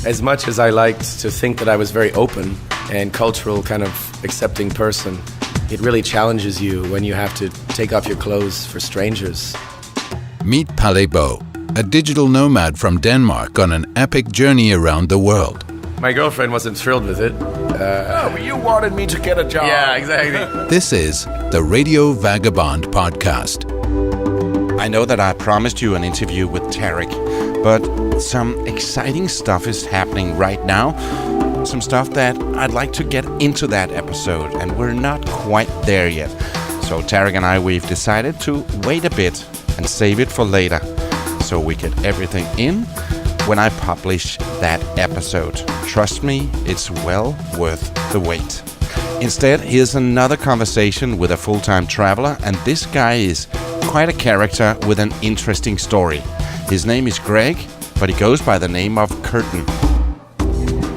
As much as I liked to think that I was very open and cultural, kind of accepting person, it really challenges you when you have to take off your clothes for strangers. Meet Palle, a digital nomad from Denmark on an epic journey around the world. My girlfriend wasn't thrilled with it. You wanted me to get a job. Yeah, exactly. This is the Radio Vagabond podcast. I know that I promised you an interview with Tarek, but some exciting stuff is happening right now. Some stuff that I'd like to get into that episode, and we're not quite there yet. So Tarek and I, we've decided to wait a bit and save it for later, so we get everything in when I publish that episode. Trust me, it's well worth the wait. Instead, here's another conversation with a full-time traveler, and this guy is quite a character with an interesting story. His name is Greg, but he goes by the name of Curtin.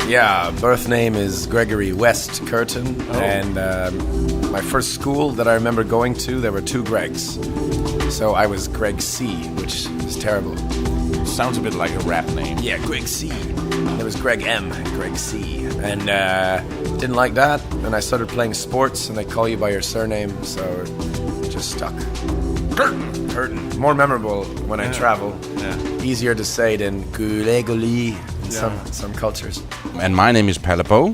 Yeah, birth name is Gregory West Curtin, and my first school that I remember going to, there were two Gregs. So I was Greg C, which is terrible. Sounds a bit like a rap name. Yeah, Greg C. There was Greg M, Greg C. And didn't like that. And I started playing sports, and they call you by your surname, so it just stuck. Curtin. More memorable when I travel. Yeah. Easier to say than Gulegoli in some cultures. And my name is Palle,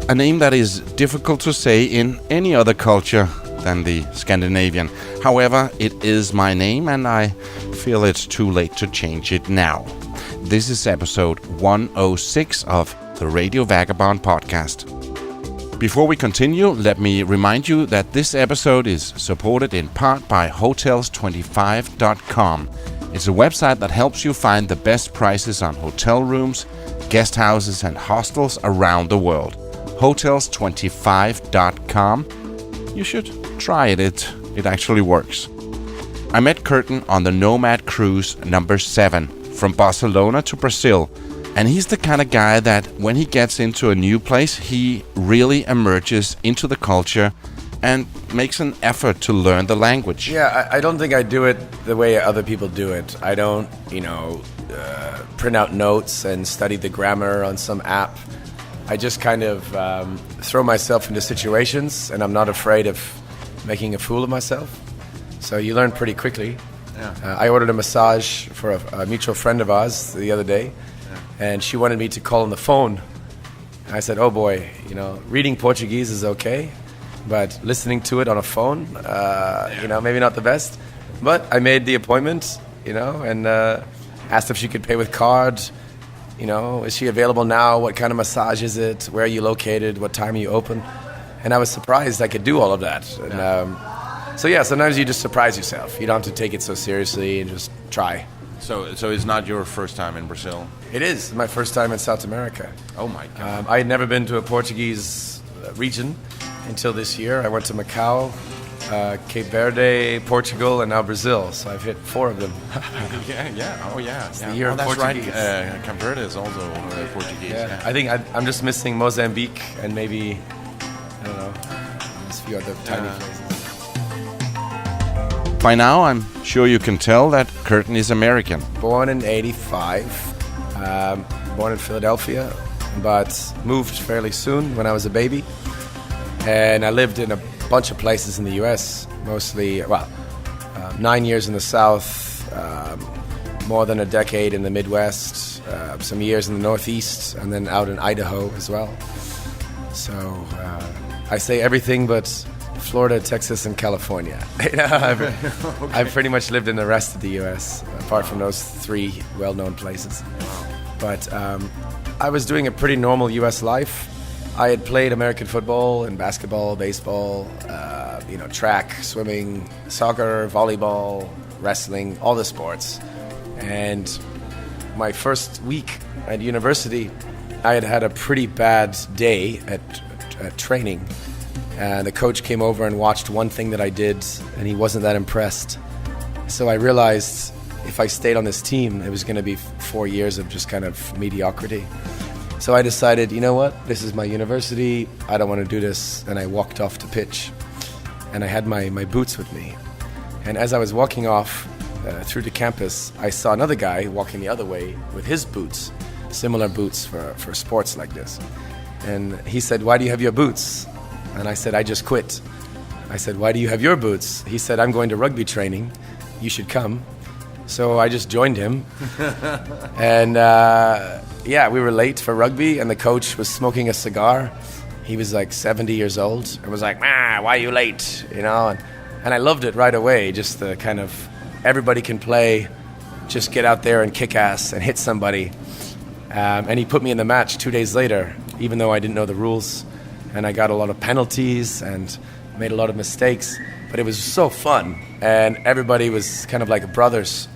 a name that is difficult to say in any other culture than the Scandinavian. However, it is my name, and I feel it's too late to change it now. This is episode 106 of the Radio Vagabond podcast. Before we continue, let me remind you that this episode is supported in part by Hotels25.com. It's a website that helps you find the best prices on hotel rooms, guest houses, and hostels around the world. Hotels25.com. You should try it. It actually works. I met Curtin on the Nomad Cruise number 7 from Barcelona to Brazil. And he's the kind of guy that when he gets into a new place, he really emerges into the culture and makes an effort to learn the language. Yeah, I don't think I do it the way other people do it. I don't, print out notes and study the grammar on some app. I just kind of throw myself into situations, and I'm not afraid of making a fool of myself. So you learn pretty quickly. Yeah. I ordered a massage for a mutual friend of ours the other day. And she wanted me to call on the phone. I said, oh boy, reading Portuguese is okay, but listening to it on a phone, maybe not the best. But I made the appointment, and asked if she could pay with card. Is she available now? What kind of massage is it? Where are you located? What time are you open? And I was surprised I could do all of that. And, sometimes you just surprise yourself. You don't have to take it so seriously and just try. So it's not your first time in Brazil? It is my first time in South America. Oh my God. I had never been to a Portuguese region until this year. I went to Macau, Cape Verde, Portugal, and now Brazil. So I've hit 4 of them. Yeah. Oh yeah. It's the year of Portuguese. Right. Cape Verde is also Portuguese. Yeah. I think I'm just missing Mozambique and maybe, I don't know, just a few other tiny places. By now, I'm sure you can tell that Curtin is American. Born in 85, born in Philadelphia, but moved fairly soon when I was a baby. And I lived in a bunch of places in the U.S., mostly, 9 years in the South, more than a decade in the Midwest, some years in the Northeast, and then out in Idaho as well. So I say everything but Florida, Texas, and California. I've pretty much lived in the rest of the U.S., apart from those 3 well-known places. But I was doing a pretty normal U.S. life. I had played American football and basketball, baseball, track, swimming, soccer, volleyball, wrestling, all the sports. And my first week at university, I had a pretty bad day at training. And the coach came over and watched one thing that I did, and he wasn't that impressed. So I realized if I stayed on this team, it was going to be 4 years of just kind of mediocrity. So I decided, you know what, this is my university, I don't want to do this, and I walked off to pitch. And I had my boots with me. And as I was walking off through the campus, I saw another guy walking the other way with his boots. similar boots for sports like this. And he said, "Why do you have your boots?" And I said, "I just quit." I said, "Why do you have your boots?" He said, "I'm going to rugby training. You should come." So I just joined him. And we were late for rugby, and the coach was smoking a cigar. He was like 70 years old and was like, "Why are you late?" You know, and I loved it right away. Just the kind of, everybody can play, just get out there and kick ass and hit somebody. And he put me in the match 2 days later, even though I didn't know the rules. And I got a lot of penalties and made a lot of mistakes. But it was so fun. And everybody was kind of like brothers.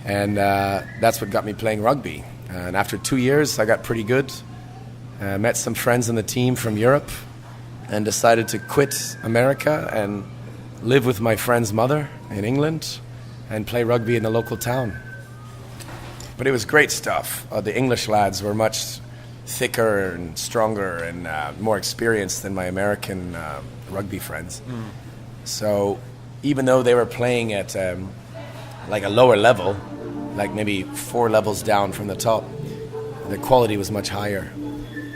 And that's what got me playing rugby. And after 2 years, I got pretty good. Met some friends in the team from Europe and decided to quit America and live with my friend's mother in England and play rugby in the local town. But it was great stuff. The English lads were much thicker and stronger and more experienced than my American rugby friends. So even though they were playing at like a lower level, like maybe 4 levels down from the top, the quality was much higher.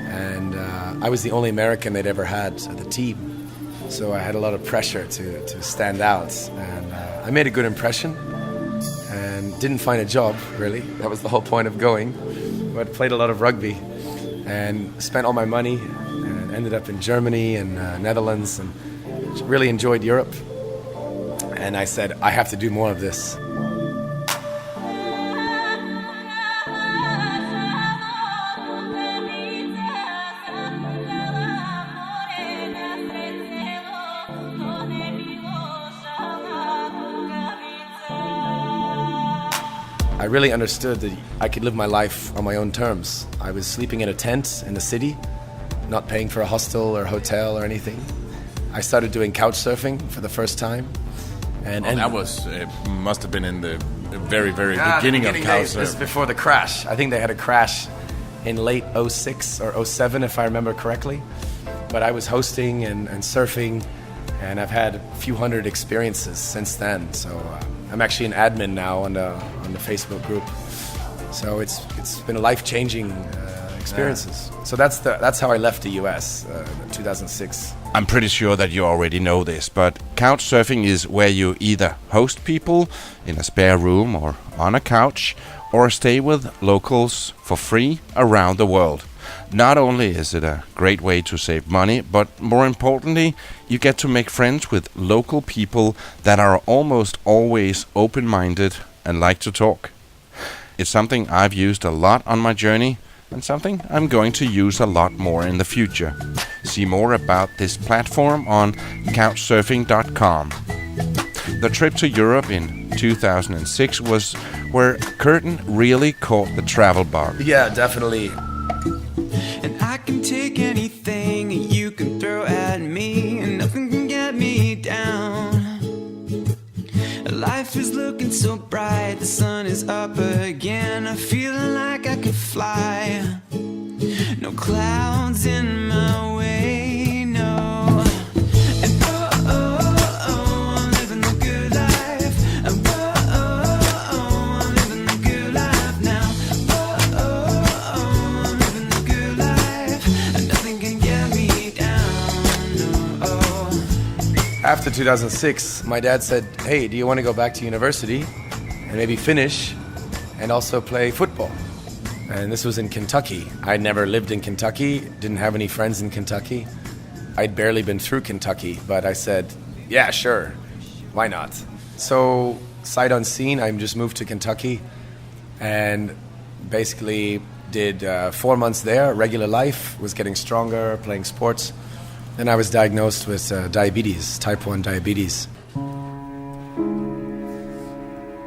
And I was the only American they'd ever had at the team. So I had a lot of pressure to stand out. And I made a good impression and didn't find a job, really. That was the whole point of going. But played a lot of rugby and spent all my money and ended up in Germany and Netherlands and really enjoyed Europe. And I said, I have to do more of this. I really understood that I could live my life on my own terms. I was sleeping in a tent in the city, not paying for a hostel or hotel or anything. I started doing couch surfing for the first time. And that was must have been in the very beginning of couch surfing. This before the crash. I think they had a crash in late 06 or 07, if I remember correctly. But I was hosting and surfing, and I've had a few hundred experiences since then. So I'm actually an admin now on the Facebook group. So it's been a life-changing experiences. Yeah. So that's how I left the US in 2006. I'm pretty sure that you already know this, but couch surfing is where you either host people in a spare room or on a couch, or stay with locals for free around the world. Not only is it a great way to save money, but more importantly, you get to make friends with local people that are almost always open-minded and like to talk. It's something I've used a lot on my journey, and something I'm going to use a lot more in the future. See more about this platform on couchsurfing.com. The trip to Europe in 2006 was where Curtin really caught the travel bug. Yeah, definitely. And I can take anything you can throw at me, and nothing can get me down. Life is looking so bright, the sun is up again. I'm feeling like I could fly. No clouds in my way, no. And I'm living the good life. And I'm living the good life now. I'm living the good life, and nothing can get me down, no. After 2006, my dad said, "Hey, do you want to go back to university and maybe finish and also play football?" And this was in Kentucky. I'd never lived in Kentucky, didn't have any friends in Kentucky. I'd barely been through Kentucky, but I said, yeah, sure, why not? So, sight unseen, I just moved to Kentucky and basically did 4 months there, regular life, was getting stronger, playing sports. Then I was diagnosed with diabetes, type 1 diabetes.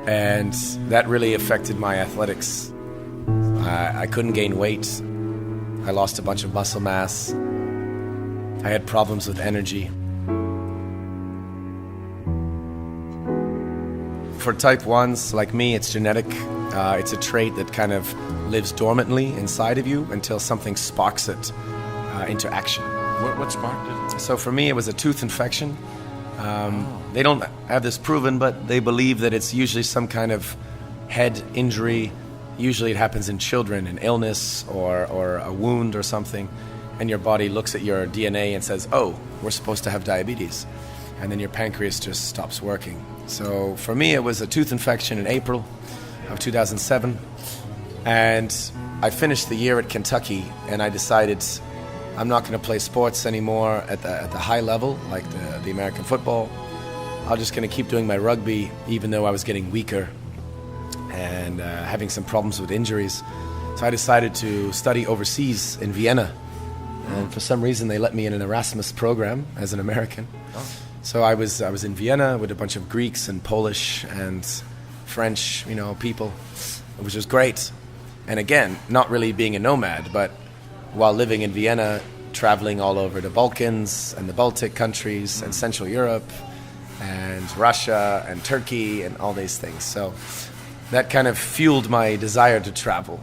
And that really affected my athletics. I couldn't gain weight. I lost a bunch of muscle mass. I had problems with energy. For type 1s like me, it's genetic. It's a trait that kind of lives dormantly inside of you until something sparks it into action. What sparked it? So for me, it was a tooth infection. They don't have this proven, but they believe that it's usually some kind of head injury Usually it happens in children, an illness or a wound or something, and your body looks at your DNA and says, oh, we're supposed to have diabetes. And then your pancreas just stops working. So for me, it was a tooth infection in April of 2007. And I finished the year at Kentucky, and I decided I'm not going to play sports anymore at the high level, like the American football. I'm just going to keep doing my rugby, even though I was getting weaker and having some problems with injuries. So I decided to study overseas in Vienna. And for some reason, they let me in an Erasmus program as an American. So I was in Vienna with a bunch of Greeks and Polish and French, people, which was great. And again, not really being a nomad, but while living in Vienna, traveling all over the Balkans and the Baltic countries and Central Europe and Russia and Turkey and all these things. So that kind of fueled my desire to travel,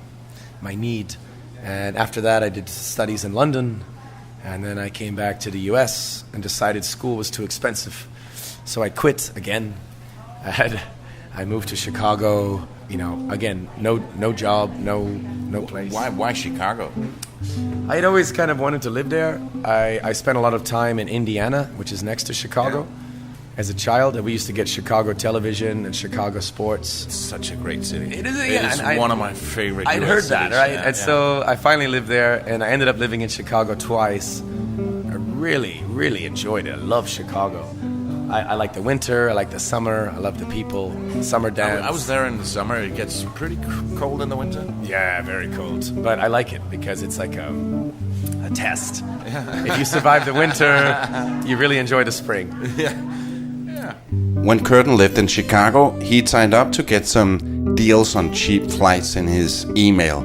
my need. And after that, I did studies in London, and then I came back to the US and decided school was too expensive. So I quit again. I moved to Chicago, again, no job, no place. Why Chicago? I had always kind of wanted to live there. I spent a lot of time in Indiana, which is next to Chicago. Yeah. As a child, and we used to get Chicago television and Chicago sports. It's such a great city. It is, one of my favorite I'd US heard that, cities. right? Yeah, and so I finally lived there, and I ended up living in Chicago twice. I really, really enjoyed it. I love Chicago. I like the winter, I like the summer, I love the people, summer dance. I was there in the summer. It gets pretty cold in the winter. Yeah, very cold. But I like it because it's like a test. If you survive the winter, you really enjoy the spring. When Curtin lived in Chicago, he'd signed up to get some deals on cheap flights in his email.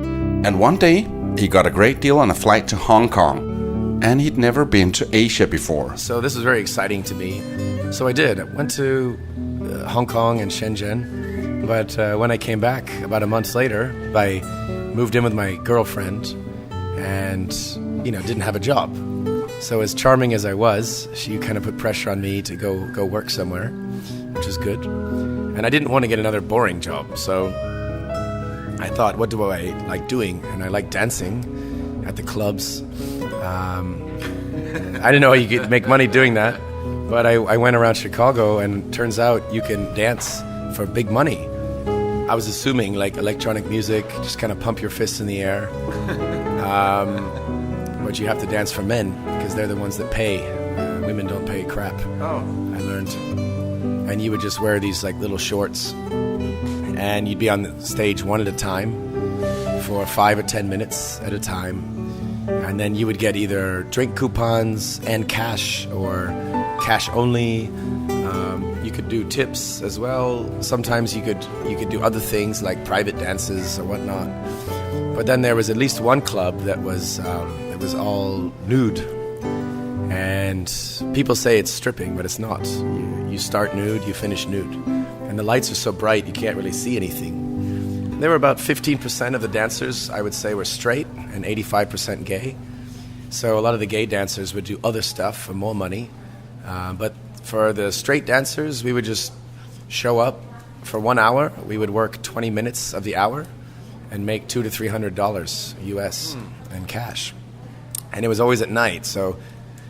And one day, he got a great deal on a flight to Hong Kong. And he'd never been to Asia before. So this was very exciting to me. So I did. I went to Hong Kong and Shenzhen. But when I came back about a month later, I moved in with my girlfriend and, didn't have a job. So as charming as I was, she kind of put pressure on me to go work somewhere, which is good. And I didn't want to get another boring job. So I thought, what do I like doing? And I like dancing at the clubs. I didn't know you could make money doing that. But I went around Chicago, and it turns out you can dance for big money. I was assuming like electronic music, just kind of pump your fists in the air. But you have to dance for men because they're the ones that pay. Women don't pay crap. Oh. I learned. And you would just wear these like little shorts, and you'd be on the stage one at a time for 5 or 10 minutes at a time. And then you would get either drink coupons and cash or cash only. You could do tips as well. Sometimes you could do other things like private dances or whatnot. But then there was at least one club that was all nude. And people say it's stripping, but it's not. You start nude, you finish nude. And the lights are so bright you can't really see anything. There were about 15% of the dancers, I would say, were straight and 85% gay. So a lot of the gay dancers would do other stuff for more money. But for the straight dancers, we would just show up for 1 hour. We would work 20 minutes of the hour and make $200 to $300 US in cash. And it was always at night, so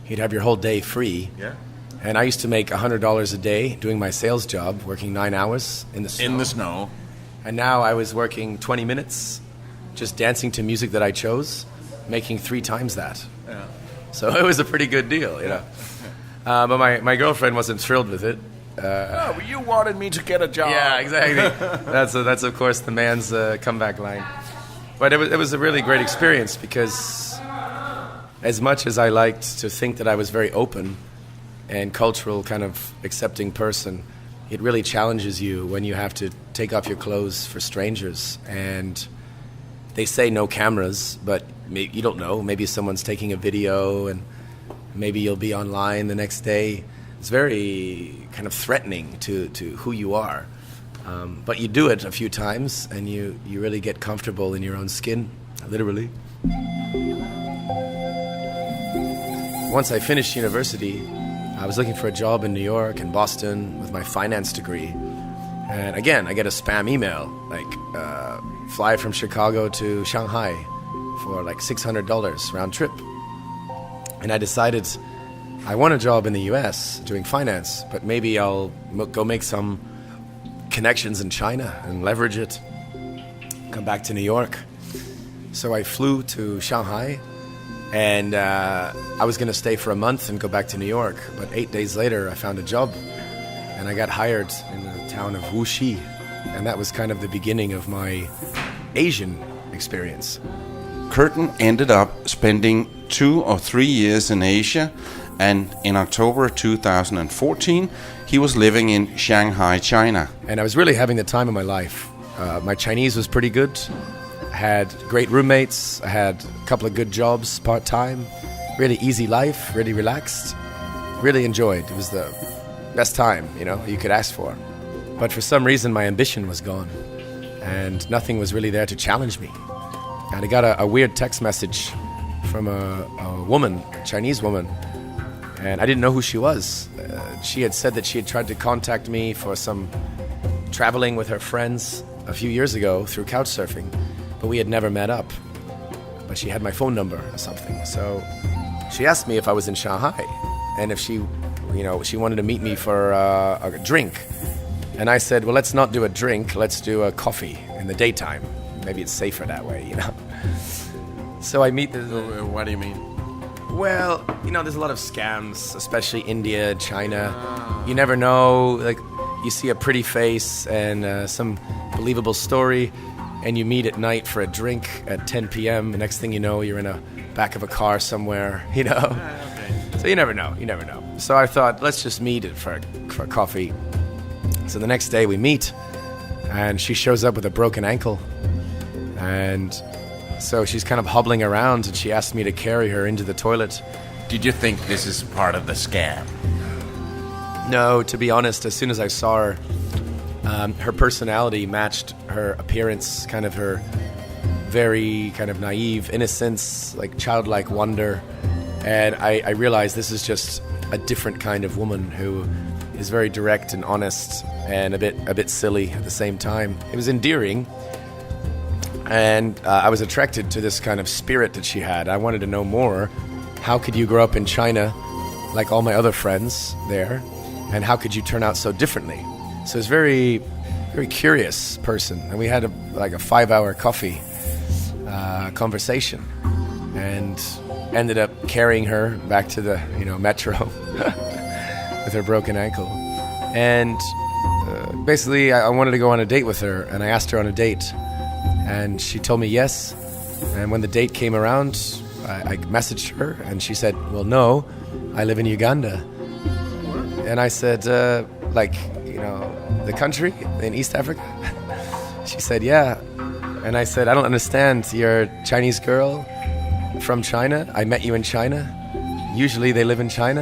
you'd have your whole day free. Yeah. And I used to make $100 a day doing my sales job, working 9 hours in the snow. In the snow. And now I was working 20 minutes, just dancing to music that I chose, making 3 times that. Yeah. So it was a pretty good deal, But my girlfriend wasn't thrilled with it. But you wanted me to get a job. Yeah, exactly. That's of course the man's comeback line. But it was a really great experience because as much as I liked to think that I was very open and cultural, kind of accepting person, it really challenges you when you have to take off your clothes for strangers. And they say no cameras, but you don't know. Maybe someone's taking a video and maybe you'll be online the next day. It's very kind of threatening to who you are. But you do it a few times and you really get comfortable in your own skin, literally. Once I finished university, I was looking for a job in New York and Boston with my finance degree. And again, I get a spam email, like fly from Chicago to Shanghai for like $600 round trip. And I decided I want a job in the US doing finance, but maybe I'll go make some connections in China and leverage it, come back to New York. So I flew to Shanghai, and I was going to stay for a month and go back to New York. But 8 days later, I found a job, and I got hired in the town of Wuxi. And that was kind of the beginning of my Asian experience. Curtin ended up spending 2 or 3 years in Asia, and in October 2014, he was living in Shanghai, China. And I was really having the time of my life. My Chinese was pretty good. I had great roommates. I had a couple of good jobs part-time. Really easy life, really relaxed. Really enjoyed. It was the best time, you could ask for. But for some reason, my ambition was gone. And nothing was really there to challenge me. And I got a weird text message from a woman, a Chinese woman. And I didn't know who she was. She had said that she had tried to contact me for some traveling with her friends a few years ago through couchsurfing, but we had never met up. But she had my phone number or something. So she asked me if I was in Shanghai and if she wanted to meet me for a drink. And I said, well, let's not do a drink. Let's do a coffee in the daytime. Maybe it's safer that way, So I meet What do you mean? Well, there's a lot of scams, especially India, China. You never know. Like, you see a pretty face and some believable story, and you meet at night for a drink at 10 p.m. The next thing you know, you're in a back of a car somewhere, Okay. So you never know. So I thought, let's just meet for coffee. So the next day we meet, and she shows up with a broken ankle. And so she's kind of hobbling around, and she asked me to carry her into the toilet. Did you think this is part of the scam? No, to be honest, as soon as I saw her, her personality matched her appearance, kind of her very kind of naive innocence, like childlike wonder. And I realized this is just a different kind of woman who is very direct and honest and a bit silly at the same time. It was endearing. And I was attracted to this kind of spirit that she had. I wanted to know more. How could you grow up in China like all my other friends there? And how could you turn out so differently? So it's very, very curious person. And we had a 5-hour coffee conversation, and ended up carrying her back to the metro with her broken ankle. And basically I wanted to go on a date with her, and I asked her on a date. And she told me yes. And when the date came around, I messaged her, and she said, well, no, I live in Uganda. And I said, the country in East Africa? She said, yeah. And I said, I don't understand. You're a Chinese girl from China. I met you in China. Usually they live in China,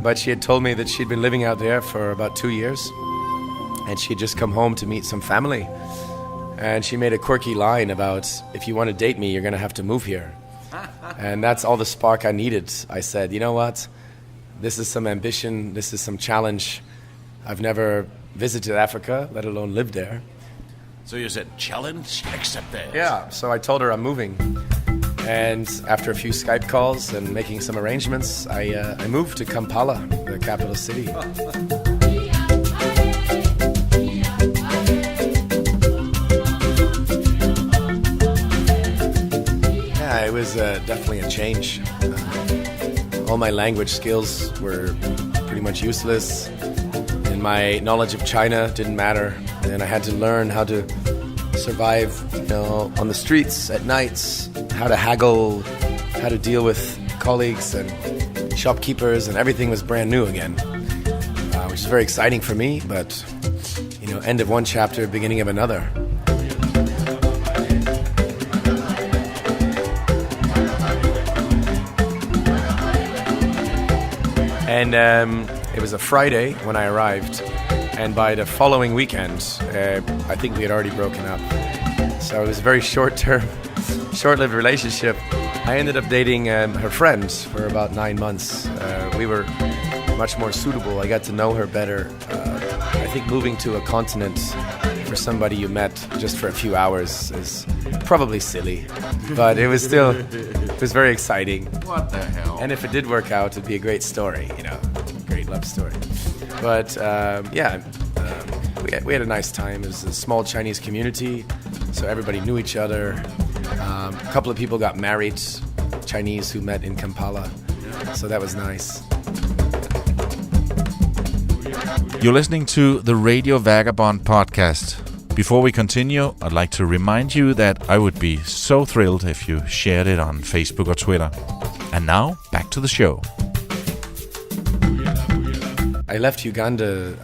But she had told me that she'd been living out there for about 2 years. And she had just come home to meet some family. And she made a quirky line about, if you want to date me, you're going to have to move here. And that's all the spark I needed. I said, you know what? This is some ambition. This is some challenge. I've never visited Africa, let alone lived there. So you said, challenge accepted. Yeah, so I told her I'm moving. And after a few Skype calls and making some arrangements, I moved to Kampala, the capital city. It was definitely a change. All my language skills were pretty much useless, and my knowledge of China didn't matter. And I had to learn how to survive, on the streets at nights, how to haggle, how to deal with colleagues and shopkeepers, and everything was brand new again, which is very exciting for me. But end of one chapter, beginning of another. And it was a Friday when I arrived, and by the following weekend, I think we had already broken up. So it was a very short-lived relationship. I ended up dating her friend for about 9 months. We were much more suitable. I got to know her better. I think moving to a continent for for somebody you met just for a few hours is probably silly, but it was very exciting. What the hell? And if it did work out, it'd be a great story, great love story. But we had a nice time. It was a small Chinese community, so everybody knew each other. A couple of people got married, Chinese who met in Kampala, so that was nice. You're listening to the Radio Vagabond podcast. Before we continue, I'd like to remind you that I would be so thrilled if you shared it on Facebook or Twitter. And now, back to the show. I left Uganda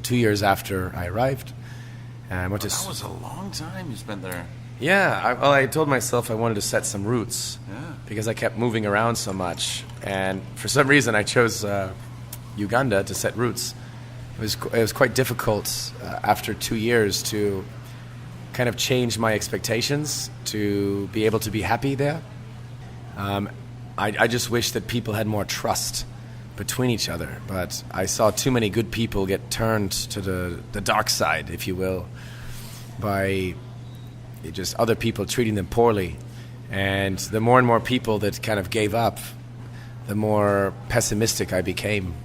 2 years after I arrived. And I went to That was a long time you spent there. Yeah, I told myself I wanted to set some roots because I kept moving around so much. And for some reason, I chose Uganda to set roots. It was quite difficult after 2 years to kind of change my expectations to be able to be happy there. I just wish that people had more trust between each other, but I saw too many good people get turned to the dark side, if you will, by just other people treating them poorly. And the more and more people that kind of gave up, the more pessimistic I became.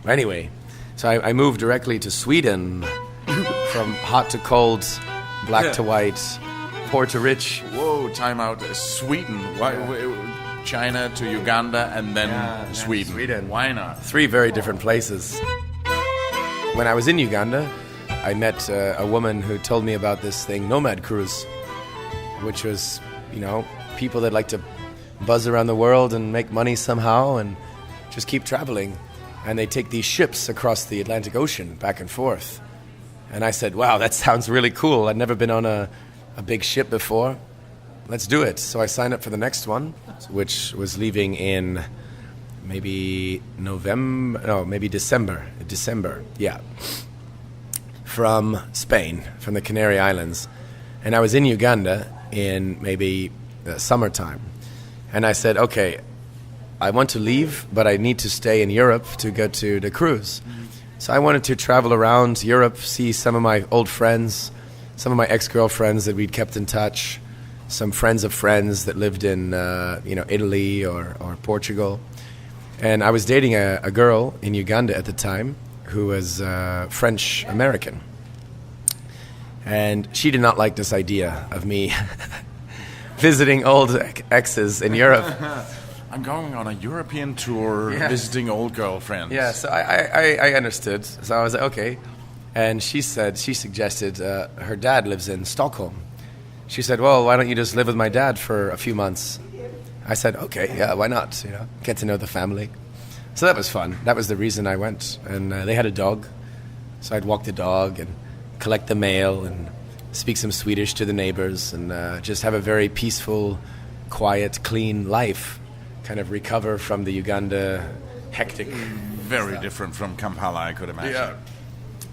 Anyway, so I moved directly to Sweden, from hot to cold, black to white, poor to rich. Whoa, time out. Sweden. Why? China to Uganda and then Sweden. Why not? 3 very different places. When I was in Uganda, I met a woman who told me about this thing, Nomad Cruise, which was, people that like to buzz around the world and make money somehow and just keep traveling. And they take these ships across the Atlantic Ocean back and forth. And I said, wow, that sounds really cool. I'd never been on a big ship before. Let's do it. So I signed up for the next one, which was leaving in maybe December, yeah, from Spain, from the Canary Islands. And I was in Uganda in maybe summertime. And I said, okay, I want to leave, but I need to stay in Europe to go to the cruise. So I wanted to travel around Europe, see some of my old friends, some of my ex-girlfriends that we'd kept in touch, some friends of friends that lived in Italy or Portugal. And I was dating a girl in Uganda at the time who was French-American. And she did not like this idea of me visiting old exes in Europe. I'm going on a European tour, visiting old girlfriends. Yeah, so I understood. So I was like, okay. And she suggested her dad lives in Stockholm. She said, well, why don't you just live with my dad for a few months? I said, okay, yeah, why not? Get to know the family. So that was fun. That was the reason I went. And they had a dog. So I'd walk the dog and collect the mail and speak some Swedish to the neighbors and just have a very peaceful, quiet, clean life. Kind of recover from the Uganda hectic. Very stuff. Different from Kampala, I could imagine.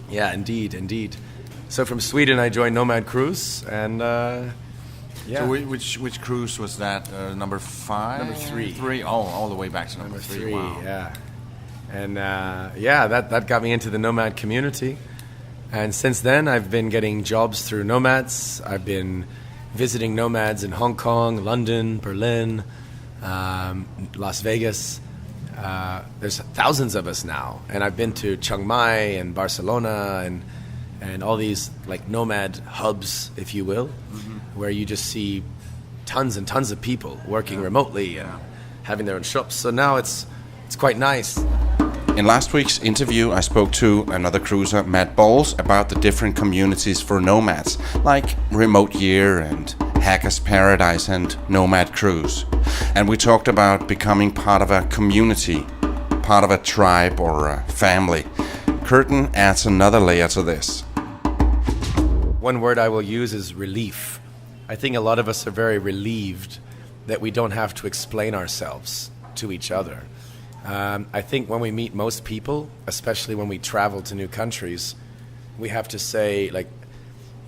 Yeah, indeed. So from Sweden, I joined Nomad Cruise, and So which cruise was that? Number 5? Number 3. 3. Oh, all the way back to number 3. Wow. Yeah. And that got me into the Nomad community. And since then, I've been getting jobs through Nomads. I've been visiting Nomads in Hong Kong, London, Berlin, Las Vegas. There's thousands of us now, and I've been to Chiang Mai and Barcelona and all these like nomad hubs, if you will, where you just see tons and tons of people working remotely and having their own shops. So now it's quite nice. In last week's interview, I spoke to another cruiser, Matt Bowles, about the different communities for nomads, like Remote Year and Hacker's Paradise and Nomad Cruise. And we talked about becoming part of a community, part of a tribe or a family. Curtin adds another layer to this. One word I will use is relief. I think a lot of us are very relieved that we don't have to explain ourselves to each other. I think when we meet most people, especially when we travel to new countries, we have to say, like,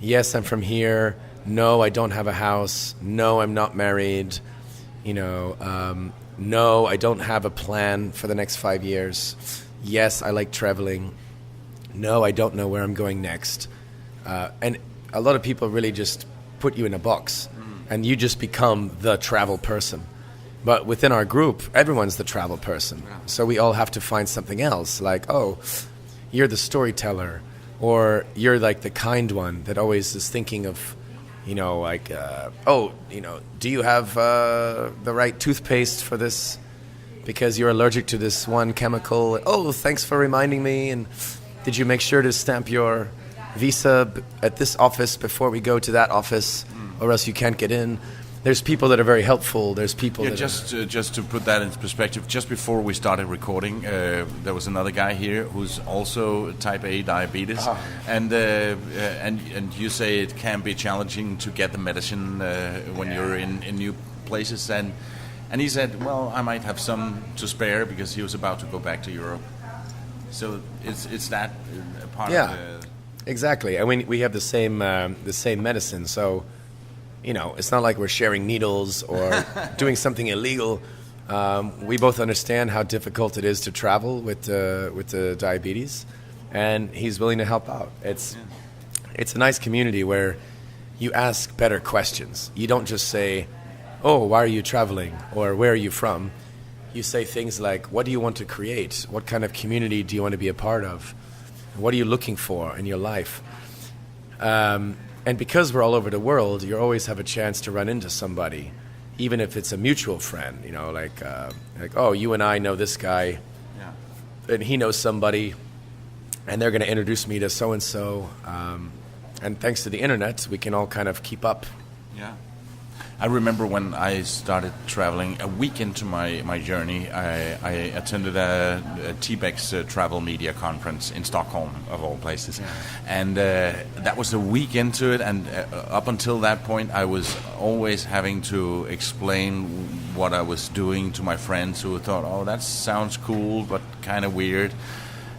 yes, I'm from here. No, I don't have a house. No, I'm not married. No, I don't have a plan for the next 5 years. Yes, I like traveling. no, I don't know where I'm going next. And a lot of people really just put you in a box, and you just become the travel person. But within our group, everyone's the travel person. So we all have to find something else, like, oh, you're the storyteller, or you're like the kind one that always is thinking of, you know, like, do you have the right toothpaste for this? Because you're allergic to this one chemical. Oh, thanks for reminding me. And did you make sure to stamp your visa at this office before we go to that office, or else you can't get in? There's people that are very helpful. There's people that just to put that into perspective, just before we started recording, there was another guy here who's also type A diabetes, and you say it can be challenging to get the medicine when you're in new places, and he said, well, I might have some to spare because he was about to go back to Europe. So it's that part of the... Exactly. I mean, we have the same medicine, so you know, it's not like we're sharing needles or doing something illegal. We both understand how difficult it is to travel with the diabetes, and he's willing to help out. It's a nice community where you ask better questions. You don't just say, "Oh, why are you traveling?" or "Where are you from?" You say things like, "What do you want to create? What kind of community do you want to be a part of? What are you looking for in your life?" And because we're all over the world, you always have a chance to run into somebody, even if it's a mutual friend. You know, like oh, you and I know this guy, and he knows somebody, and they're going to introduce me to so and so. And thanks to the internet, we can all kind of keep up. Yeah. I remember when I started traveling, a week into my journey, I attended a TBEX travel media conference in Stockholm, of all places. Yeah. And that was a week into it, and up until that point, I was always having to explain what I was doing to my friends who thought, oh, that sounds cool, but kind of weird.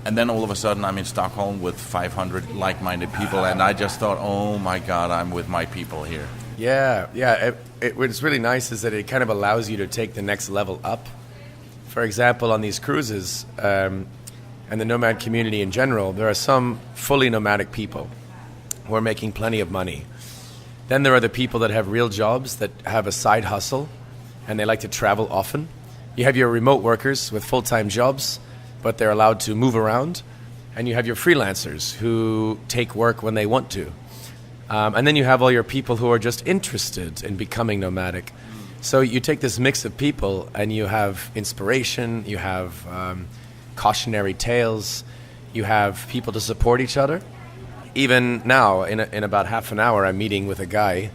And then all of a sudden, I'm in Stockholm with 500 like-minded people, and I just thought, oh my God, I'm with my people here. Yeah. What's really nice is that it kind of allows you to take the next level up. For example, on these cruises and the nomad community in general, there are some fully nomadic people who are making plenty of money. Then there are the people that have real jobs, that have a side hustle, and they like to travel often. You have your remote workers with full-time jobs, but they're allowed to move around. And you have your freelancers who take work when they want to. And then you have all your people who are just interested in becoming nomadic. So you take this mix of people and you have inspiration, you have cautionary tales, you have people to support each other. Even now, in about half an hour, I'm meeting with a guy.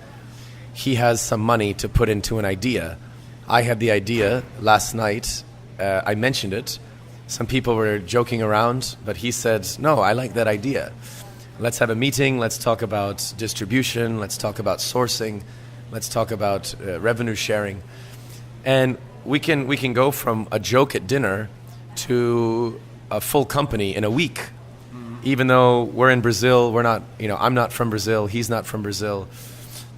He has some money to put into an idea. I had the idea last night. I mentioned it. Some people were joking around, but he said, no, I like that idea. Let's have a meeting. Let's talk about distribution. Let's talk about sourcing. Let's talk about revenue sharing. And we can go from a joke at dinner to a full company in a week. Even though we're in Brazil, we're not, I'm not from Brazil, he's not from Brazil.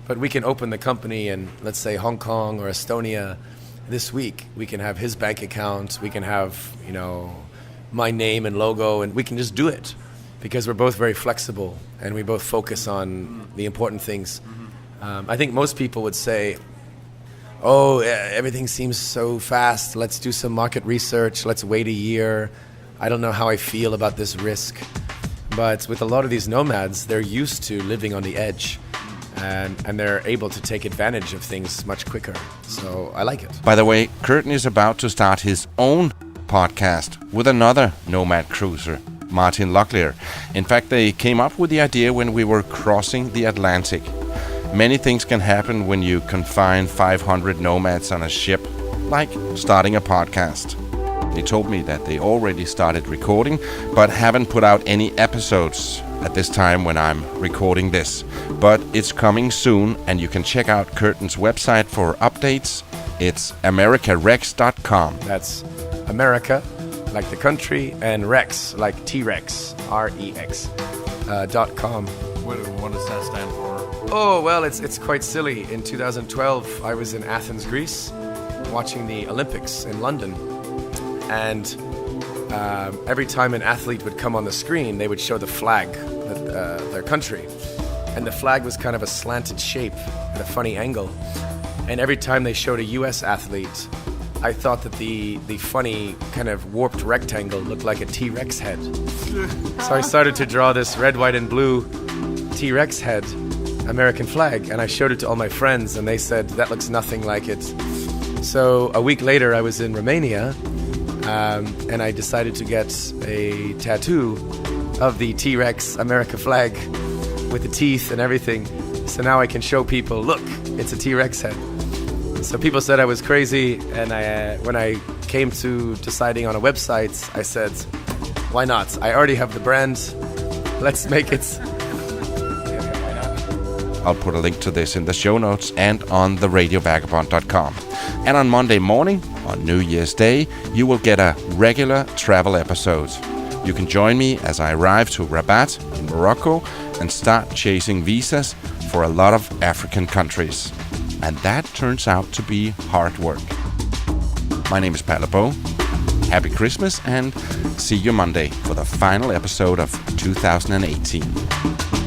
But we can open the company in, let's say, Hong Kong or Estonia this week. We can have his bank account. We can have, my name and logo, and we can just do it. Because we're both very flexible and we both focus on the important things. I think most people would say, oh, everything seems so fast. Let's do some market research. Let's wait a year. I don't know how I feel about this risk. But with a lot of these nomads, they're used to living on the edge. And they're able to take advantage of things much quicker. So I like it. By the way, Curtin is about to start his own podcast with another nomad cruiser, Martin Locklear. In fact, they came up with the idea when we were crossing the Atlantic. Many things can happen when you confine 500 nomads on a ship, like starting a podcast. They told me that they already started recording, but haven't put out any episodes at this time when I'm recording this. But it's coming soon, and you can check out Curtin's website for updates. It's americarex.com. That's America, like the country, and Rex, like T-Rex, R-E-X, .com. What does that stand for? Oh, well, it's quite silly. In 2012, I was in Athens, Greece, watching the Olympics in London. And every time an athlete would come on the screen, they would show the flag, their country. And the flag was kind of a slanted shape at a funny angle. And every time they showed a US athlete, I thought that the funny kind of warped rectangle looked like a T-Rex head. So I started to draw this red, white, and blue T-Rex head, American flag, and I showed it to all my friends, and they said, that looks nothing like it. So a week later, I was in Romania, and I decided to get a tattoo of the T-Rex America flag with the teeth and everything. So now I can show people, look, it's a T-Rex head. So people said I was crazy, and when I came to deciding on a website, I said, why not? I already have the brand. Let's make it. I'll put a link to this in the show notes and on theradiovagabond.com. And on Monday morning, on New Year's Day, you will get a regular travel episode. You can join me as I arrive to Rabat in Morocco and start chasing visas for a lot of African countries. And that turns out to be hard work. My name is Palle Bo. Happy Christmas and see you Monday for the final episode of 2018.